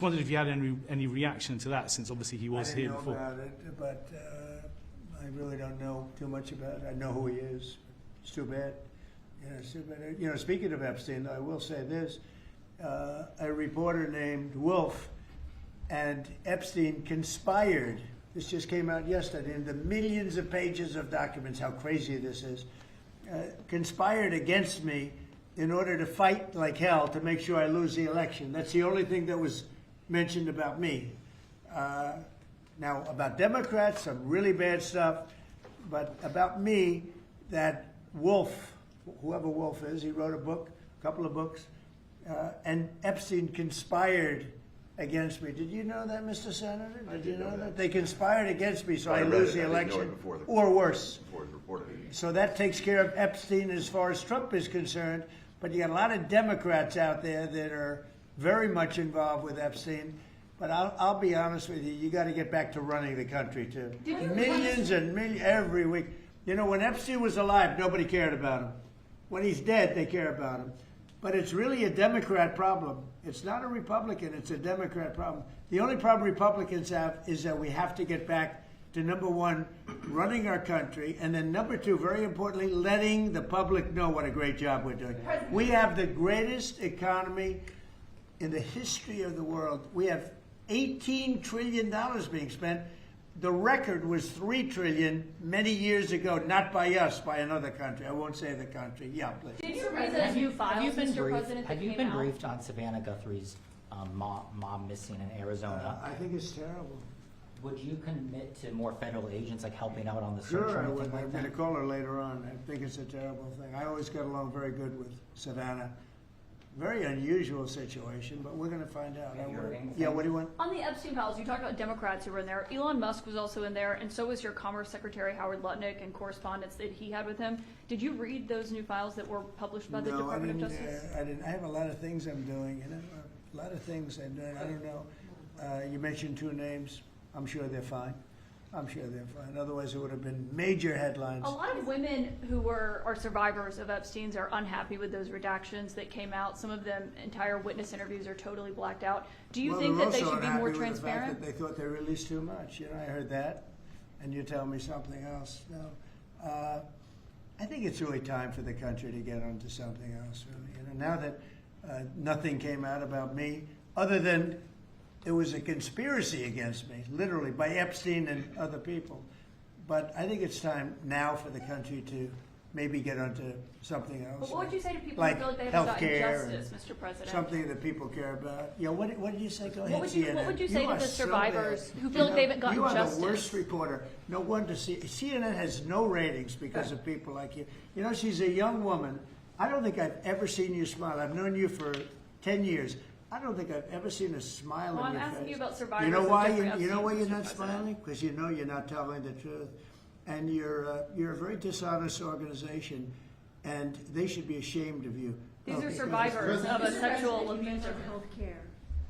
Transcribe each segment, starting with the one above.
Wondered if you had any reaction to that, since obviously he was here before. I didn't know about it, but I really don't know too much about it. I know who he is. It's too bad. It's too bad. You know, speaking of Epstein, I will say this: a reporter named Wolf and Epstein conspired. This just came out yesterday in the millions of pages of documents. How crazy this is! Conspired against me in order to fight like hell to make sure I lose the election. That's the only thing that was mentioned about me. Now, about Democrats, some really bad stuff, but about me, that Wolf, whoever Wolf is, he wrote a book, a couple of books, and Epstein conspired against me. Did you know that, Mr. Senator? Did you know that? They conspired against me, so I lose the election, or worse. So that takes care of Epstein as far as Trump is concerned, but you got a lot of Democrats out there that are very much involved with Epstein, but I'll be honest with you, you got to get back to running the country too. Millions and millions every week. You know, when Epstein was alive, nobody cared about him. When he's dead, they care about him. But it's really a Democrat problem. It's not a Republican, it's a Democrat problem. The only problem Republicans have is that we have to get back to, number one, running our country, and then number two, very importantly, letting the public know what a great job we're doing. We have the greatest economy in the history of the world. We have $18 trillion being spent. The record was $3 trillion many years ago, not by us, by another country. I won't say the country. Yeah, please. Did you read those new files, Mr. President, Have you been briefed on Savannah Guthrie's mom missing in Arizona? I think it's terrible. Would you commit to more federal agents, like helping out on the search Sure, or I anything would. like I'm that? going to call her later on. I think it's a terrible thing. I always got along very good with Savannah. Very unusual situation, but we're going to find out. Yeah, what do you want? On the Epstein files, you talked about Democrats who were in there. Elon Musk was also in there, and so was your Commerce Secretary Howard Lutnick, and correspondence that he had with him. Did you read those new files that were published by the Department of Justice? I didn't. I have a lot of things I'm doing. You know, a lot of things I'm doing. I don't know. You mentioned two names. I'm sure they're fine. I'm sure they're fine. Otherwise, it would have been major headlines. A lot of women who are survivors of Epstein's are unhappy with those redactions that came out. Some of them, entire witness interviews are totally blacked out. Do you think that they should be more transparent? They thought they released too much. You know, I heard that, and you tell me something else. No, I think it's really time for the country to get onto something else. Really, you know, now that nothing came out about me, other than it was a conspiracy against me, literally, by Epstein and other people. But I think it's time now for the country to maybe get onto something else. But what would you say to people like who feel like they haven't gotten healthcare, justice, Mr. President? something that people care about. Yeah, what did you say? Go ahead, CNN. What would you say to the survivors who feel like they haven't gotten justice? You are the worst reporter. No wonder CNN has no ratings because of people like you. You know, she's a young woman. I don't think I've ever seen you smile. I've known you for 10 years. I don't think I've ever seen a smile on your face. I'm asking you about survivors. You know why? You know why you're not smiling? Because you know you're not telling the truth, and you're a very dishonest organization, and they should be ashamed of you. These are survivors of a sexual abuse. Health care,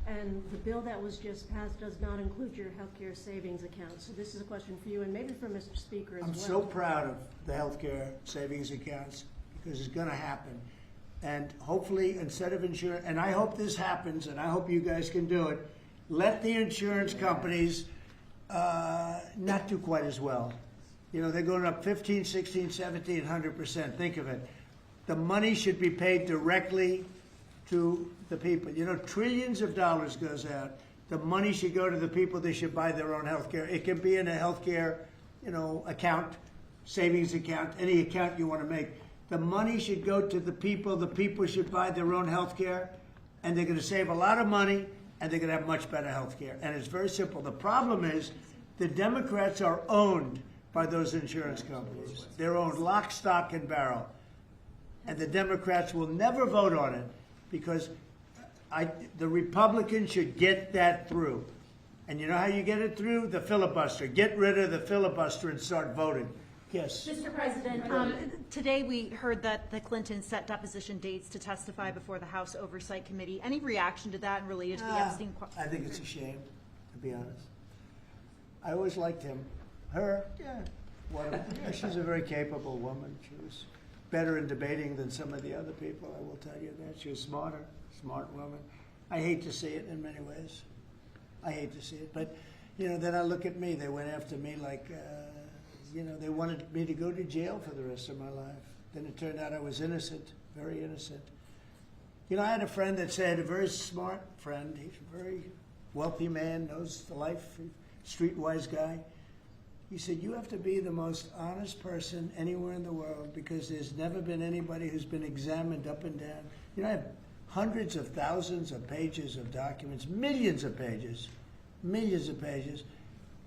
and the bill that was just passed does not include your health care savings account. So this is a question for you, and maybe for Mr. Speaker as well. I'm so proud of the health care savings accounts because it's going to happen. And hopefully, instead of insurance, and I hope this happens, and I hope you guys can do it, let the insurance companies not do quite as well. You know, they're going up 15, 16, 17, 100%. Think of it. The money should be paid directly to the people. You know, trillions of dollars goes out. The money should go to the people. They should buy their own health care. It can be in a health care, you know, account, savings account, any account you want to make. The money should go to the people. The people should buy their own health care, and they're going to save a lot of money, and they're going to have much better health care. And it's very simple. The problem is the Democrats are owned by those insurance companies. They're owned lock, stock, and barrel. And the Democrats will never vote on it because the Republicans should get that through. And you know how you get it through? The filibuster. Get rid of the filibuster and start voting. Yes. Mr. President, today we heard that the Clintons set deposition dates to testify before the House Oversight Committee. Any reaction to that and related to the Epstein? I think it's a shame, to be honest. I always liked him. Her, yeah. Yeah, she's a very capable woman. She was better in debating than some of the other people, I will tell you that. She was smart woman. I hate to see it in many ways. I hate to see it, but, then I look at me, they went after me like, they wanted me to go to jail for the rest of my life. Then it turned out I was innocent, very innocent. I had a friend that said, a very smart friend, he's a very wealthy man, knows the life, streetwise guy. He said, you have to be the most honest person anywhere in the world because there's never been anybody who's been examined up and down. I have hundreds of thousands of pages of documents, millions of pages.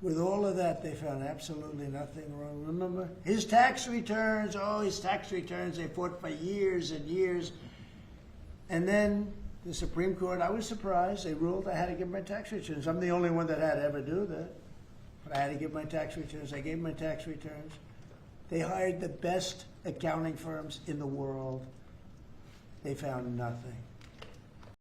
With all of that, they found absolutely nothing wrong. Remember, his tax returns, they fought for years and years. And then the Supreme Court, I was surprised, they ruled I had to give my tax returns. I'm the only one that had to ever do that. But I had to give my tax returns. I gave my tax returns. They hired the best accounting firms in the world. They found nothing.